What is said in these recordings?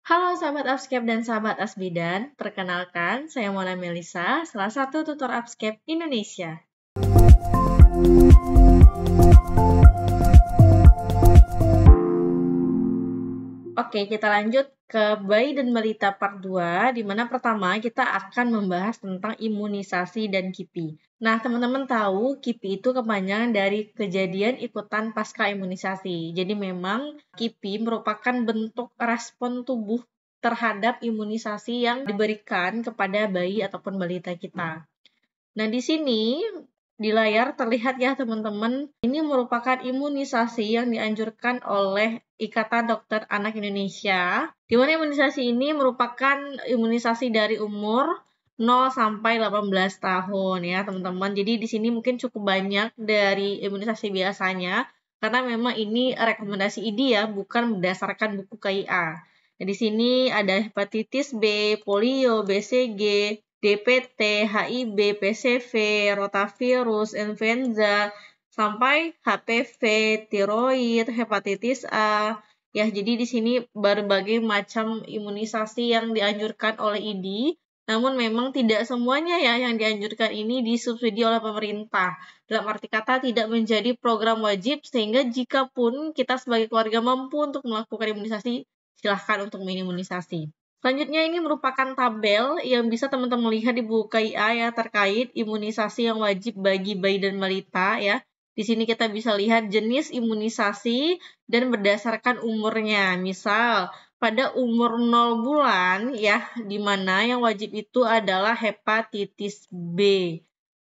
Halo sahabat Upscape dan sahabat Asbidan, perkenalkan saya Mona Melisa, salah satu tutor Upscape Indonesia. Oke, kita lanjut ke bayi dan balita part 2, di mana pertama kita akan membahas tentang imunisasi dan KIPI. Nah, teman-teman tahu KIPI itu kepanjangan dari kejadian ikutan pasca imunisasi. Jadi memang KIPI merupakan bentuk respon tubuh terhadap imunisasi yang diberikan kepada bayi ataupun balita kita. Nah, di sini di layar terlihat ya teman-teman, ini merupakan imunisasi yang dianjurkan oleh Ikatan Dokter Anak Indonesia, di mana imunisasi ini merupakan imunisasi dari umur 0 sampai 18 tahun ya teman-teman. Jadi di sini mungkin cukup banyak dari imunisasi biasanya, karena memang ini rekomendasi ID ya, bukan berdasarkan buku KIA. Nah, di sini ada hepatitis B, polio, BCG, DPT, HIV, PCV, rotavirus, influenza, sampai HPV, tiroid, hepatitis A. Ya, jadi di sini berbagai macam imunisasi yang dianjurkan oleh ID. Namun memang tidak semuanya ya yang dianjurkan ini disubsidi oleh pemerintah. Dalam arti kata tidak menjadi program wajib, sehingga jika pun kita sebagai keluarga mampu untuk melakukan imunisasi, silahkan untuk mengimunisasi. Selanjutnya ini merupakan tabel yang bisa teman-teman lihat di buku KIA ya terkait imunisasi yang wajib bagi bayi dan balita ya. Di sini kita bisa lihat jenis imunisasi dan berdasarkan umurnya. Misal pada umur 0 bulan ya, di mana yang wajib itu adalah hepatitis B.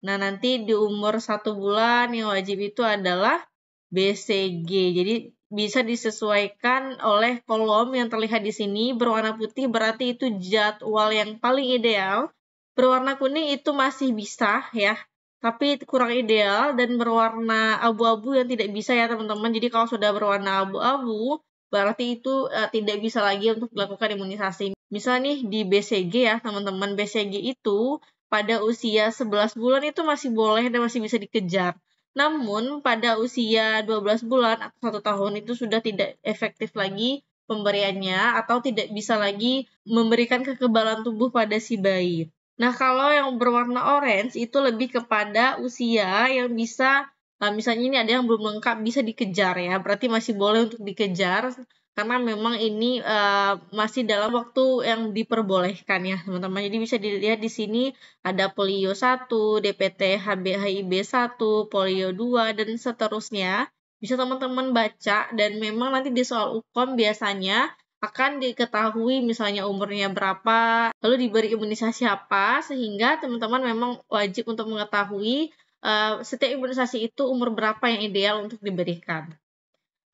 Nah, nanti di umur 1 bulan yang wajib itu adalah BCG. Jadi bisa disesuaikan oleh kolom yang terlihat di sini. Berwarna putih berarti itu jadwal yang paling ideal. Berwarna kuning itu masih bisa ya, tapi kurang ideal, dan berwarna abu-abu yang tidak bisa ya teman-teman. Jadi kalau sudah berwarna abu-abu, berarti itu tidak bisa lagi untuk dilakukan imunisasi. Misal nih di BCG ya teman-teman, BCG itu pada usia 11 bulan itu masih boleh dan masih bisa dikejar. Namun pada usia 12 bulan atau 1 tahun itu sudah tidak efektif lagi pemberiannya atau tidak bisa lagi memberikan kekebalan tubuh pada si bayi. Nah, kalau yang berwarna orange itu lebih kepada usia yang bisa, misalnya ini ada yang belum lengkap bisa dikejar ya, berarti masih boleh untuk dikejar karena memang ini masih dalam waktu yang diperbolehkan ya teman-teman. Jadi bisa dilihat di sini ada polio 1, DPT, HIV 1, polio 2, dan seterusnya. Bisa teman-teman baca, dan memang nanti di soal UKOM biasanya akan diketahui misalnya umurnya berapa, lalu diberi imunisasi apa, sehingga teman-teman memang wajib untuk mengetahui setiap imunisasi itu umur berapa yang ideal untuk diberikan.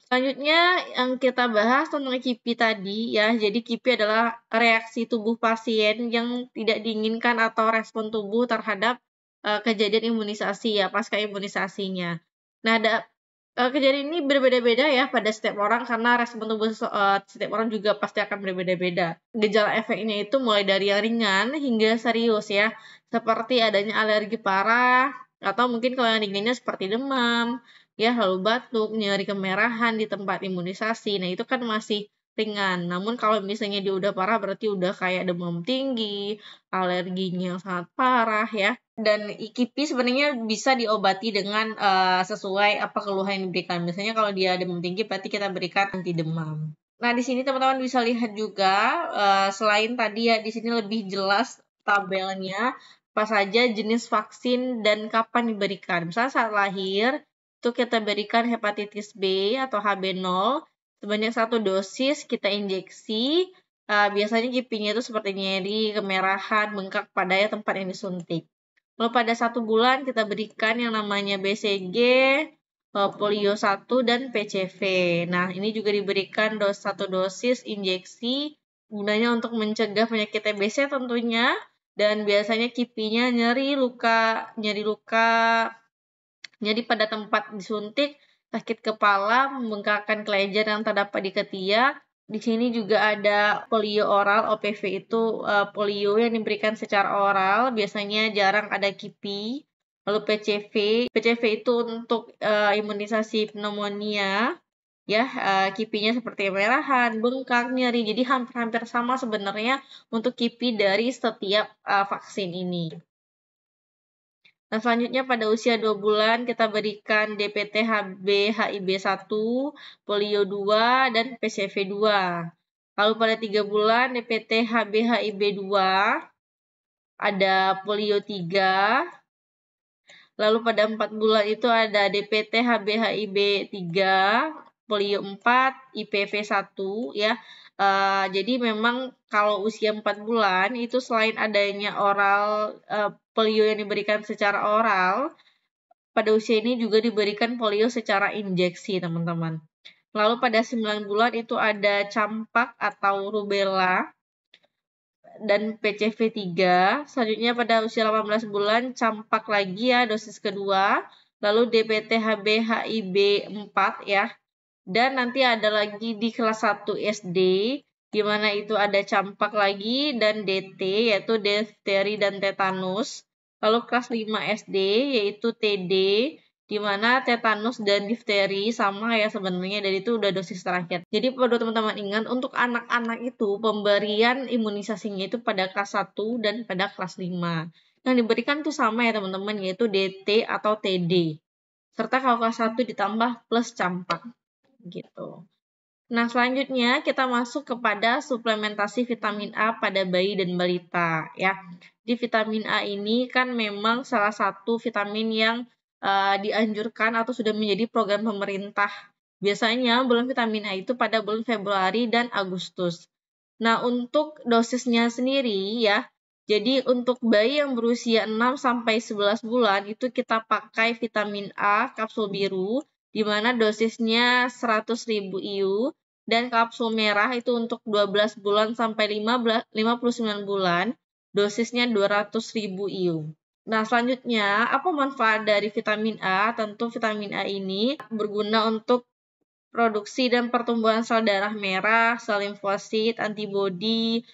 Selanjutnya yang kita bahas tentang KIPI tadi ya. Jadi KIPI adalah reaksi tubuh pasien yang tidak diinginkan atau respon tubuh terhadap kejadian imunisasi ya, pasca imunisasinya. Nah, kejadian ini berbeda-beda ya pada setiap orang karena respon tubuh setiap orang juga pasti akan berbeda-beda. Gejala efeknya itu mulai dari yang ringan hingga serius ya, seperti adanya alergi parah, atau mungkin kalau yang ringannya seperti demam, ya, lalu batuk, nyeri kemerahan di tempat imunisasi. Nah, itu kan masih ringan. Namun kalau misalnya dia udah parah berarti udah kayak demam tinggi, alerginya yang sangat parah ya. Dan KIPI sebenarnya bisa diobati dengan sesuai apa keluhan yang diberikan. Misalnya kalau dia demam tinggi berarti kita berikan anti demam. Nah, di sini teman-teman bisa lihat juga selain tadi ya, di sini lebih jelas tabelnya apa saja jenis vaksin dan kapan diberikan. Misalnya saat lahir itu kita berikan hepatitis B atau HB0 sebanyak 1 dosis, kita injeksi. Biasanya KIPI-nya itu seperti nyeri, kemerahan, bengkak pada ya tempat yang disuntik. Lalu pada 1 bulan kita berikan yang namanya BCG, polio 1, dan PCV. Nah, ini juga diberikan 1 dosis injeksi, gunanya untuk mencegah penyakit TBC tentunya, dan biasanya KIPI-nya nyeri pada tempat disuntik, sakit kepala, membengkakkan kelenjar yang terdapat di ketiak. Di sini juga ada polio oral, OPV itu polio yang diberikan secara oral, biasanya jarang ada KIPI. Lalu PCV itu untuk imunisasi pneumonia. ya, kipinya seperti kemerahan, bengkak, nyeri. Jadi hampir-hampir sama sebenarnya untuk kipi dari setiap vaksin ini. Nah, selanjutnya pada usia 2 bulan kita berikan DPT-HB HIB1, polio 2, dan PCV 2. Lalu pada 3 bulan DPT-HB HIB2, ada polio 3. Lalu pada 4 bulan itu ada DPT-HB HIB 3, polio 4, IPV 1 ya. Jadi memang kalau usia 4 bulan itu selain adanya oral polio yang diberikan secara oral, pada usia ini juga diberikan polio secara injeksi, teman-teman. Lalu pada 9 bulan itu ada campak atau rubella dan PCV 3. Selanjutnya pada usia 18 bulan campak lagi ya, dosis kedua. Lalu DPT-HB HIB 4 ya. Dan nanti ada lagi di kelas 1 SD, di mana itu ada campak lagi dan DT, yaitu difteri dan tetanus. Lalu kelas 5 SD, yaitu TD, di mana tetanus dan difteri sama ya sebenarnya, dan itu udah dosis terakhir. Jadi perlu teman-teman ingat, untuk anak-anak itu pemberian imunisasinya itu pada kelas 1 dan pada kelas 5. Yang diberikan tuh sama ya teman-teman, yaitu DT atau TD. Serta kalau kelas 1 ditambah plus campak. Gitu. Nah, selanjutnya kita masuk kepada suplementasi vitamin A pada bayi dan balita ya. Di vitamin A ini kan memang salah satu vitamin yang dianjurkan atau sudah menjadi program pemerintah. Biasanya bulan vitamin A itu pada bulan Februari dan Agustus. Nah, untuk dosisnya sendiri ya, jadi untuk bayi yang berusia 6 sampai 11 bulan itu kita pakai vitamin A kapsul biru, di mana dosisnya 100.000 IU, dan kapsul merah itu untuk 12 bulan sampai 59 bulan, dosisnya 200.000 IU. Nah, selanjutnya, apa manfaat dari vitamin A? Tentu vitamin A ini berguna untuk produksi dan pertumbuhan sel darah merah, sel limfosit, antibodi.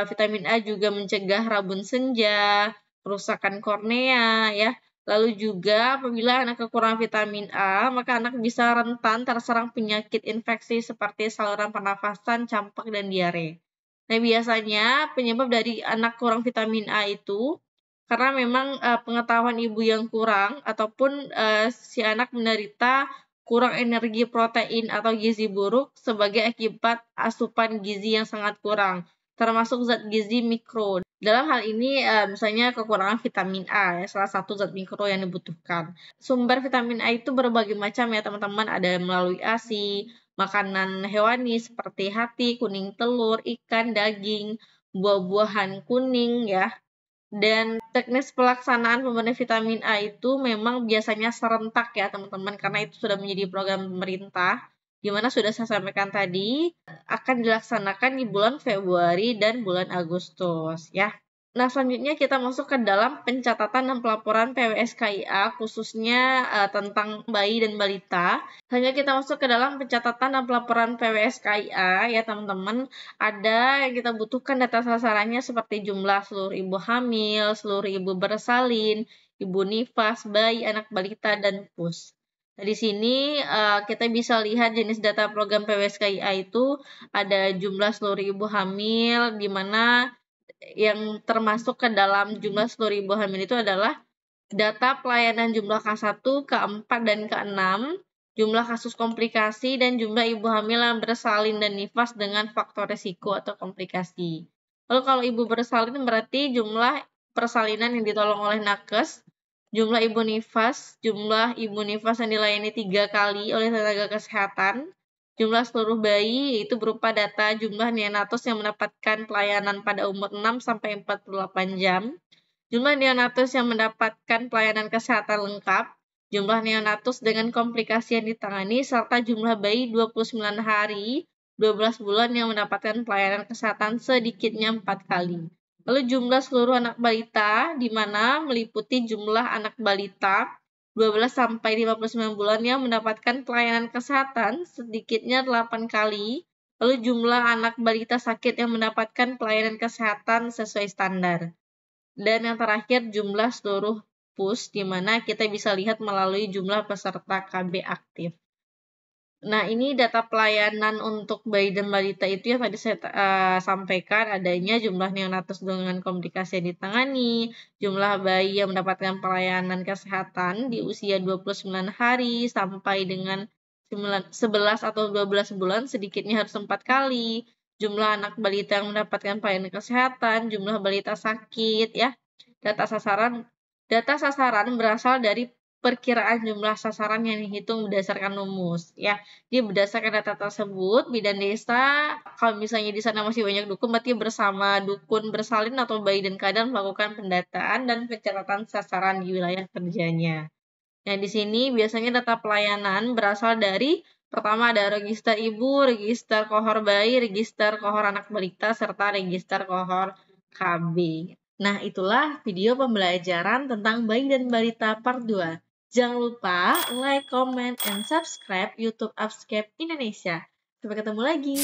Vitamin A juga mencegah rabun senja, kerusakan kornea, ya. Lalu juga apabila anak kekurangan vitamin A, maka anak bisa rentan terserang penyakit infeksi seperti saluran pernafasan, campak, dan diare. Nah, biasanya penyebab dari anak kurang vitamin A itu karena memang pengetahuan ibu yang kurang ataupun si anak menderita kurang energi protein atau gizi buruk sebagai akibat asupan gizi yang sangat kurang, termasuk zat gizi mikro. Dalam hal ini misalnya kekurangan vitamin A ya, salah satu zat mikro yang dibutuhkan. Sumber vitamin A itu berbagai macam ya teman-teman, ada melalui ASI, makanan hewani seperti hati, kuning telur, ikan, daging, buah-buahan kuning ya. Dan teknis pelaksanaan pemberian vitamin A itu memang biasanya serentak ya teman-teman, karena itu sudah menjadi program pemerintah, di mana sudah saya sampaikan tadi, akan dilaksanakan di bulan Februari dan bulan Agustus ya. Nah, selanjutnya kita masuk ke dalam pencatatan dan pelaporan PWSKIA khususnya tentang bayi dan balita. Selanjutnya kita masuk ke dalam pencatatan dan pelaporan PWSKIA ya teman-teman. Ada yang kita butuhkan data sasarannya seperti jumlah seluruh ibu hamil, seluruh ibu bersalin, ibu nifas, bayi, anak balita, dan PUS. Nah, di sini kita bisa lihat jenis data program PWSKIA itu ada jumlah seluruh ibu hamil, di mana yang termasuk ke dalam jumlah seluruh ibu hamil itu adalah data pelayanan jumlah K1, K4, dan K6, jumlah kasus komplikasi, dan jumlah ibu hamil yang bersalin dan nifas dengan faktor risiko atau komplikasi. Lalu kalau ibu bersalin berarti jumlah persalinan yang ditolong oleh nakes, jumlah ibu nifas yang dilayani 3 kali oleh tenaga kesehatan, jumlah seluruh bayi yaitu berupa data jumlah neonatus yang mendapatkan pelayanan pada umur 6 sampai 48 jam, jumlah neonatus yang mendapatkan pelayanan kesehatan lengkap, jumlah neonatus dengan komplikasi yang ditangani, serta jumlah bayi 29 hari, 12 bulan yang mendapatkan pelayanan kesehatan sedikitnya 4 kali. Lalu jumlah seluruh anak balita, di mana meliputi jumlah anak balita 12 sampai 59 bulan yang mendapatkan pelayanan kesehatan sedikitnya 8 kali, lalu jumlah anak balita sakit yang mendapatkan pelayanan kesehatan sesuai standar. Dan yang terakhir jumlah seluruh PUS, di mana kita bisa lihat melalui jumlah peserta KB aktif. Nah, ini data pelayanan untuk bayi dan balita itu yang tadi saya sampaikan, adanya jumlah neonatus dengan komplikasi yang ditangani, jumlah bayi yang mendapatkan pelayanan kesehatan di usia 29 hari sampai dengan 11 atau 12 bulan sedikitnya harus 4 kali, jumlah anak balita yang mendapatkan pelayanan kesehatan, jumlah balita sakit ya. Data sasaran berasal dari perkiraan jumlah sasaran yang dihitung berdasarkan rumus ya. Jadi berdasarkan data tersebut, bidan desa kalau misalnya di sana masih banyak dukun, berarti bersama dukun bersalin atau bayi dan keadaan melakukan pendataan dan pencatatan sasaran di wilayah kerjanya. Nah, di sini biasanya data pelayanan berasal dari pertama ada register ibu, register kohor bayi, register kohor anak balita, serta register kohor KB. Nah, itulah video pembelajaran tentang bayi dan balita part 2. Jangan lupa like, comment, and subscribe YouTube Upscape Indonesia. Sampai ketemu lagi.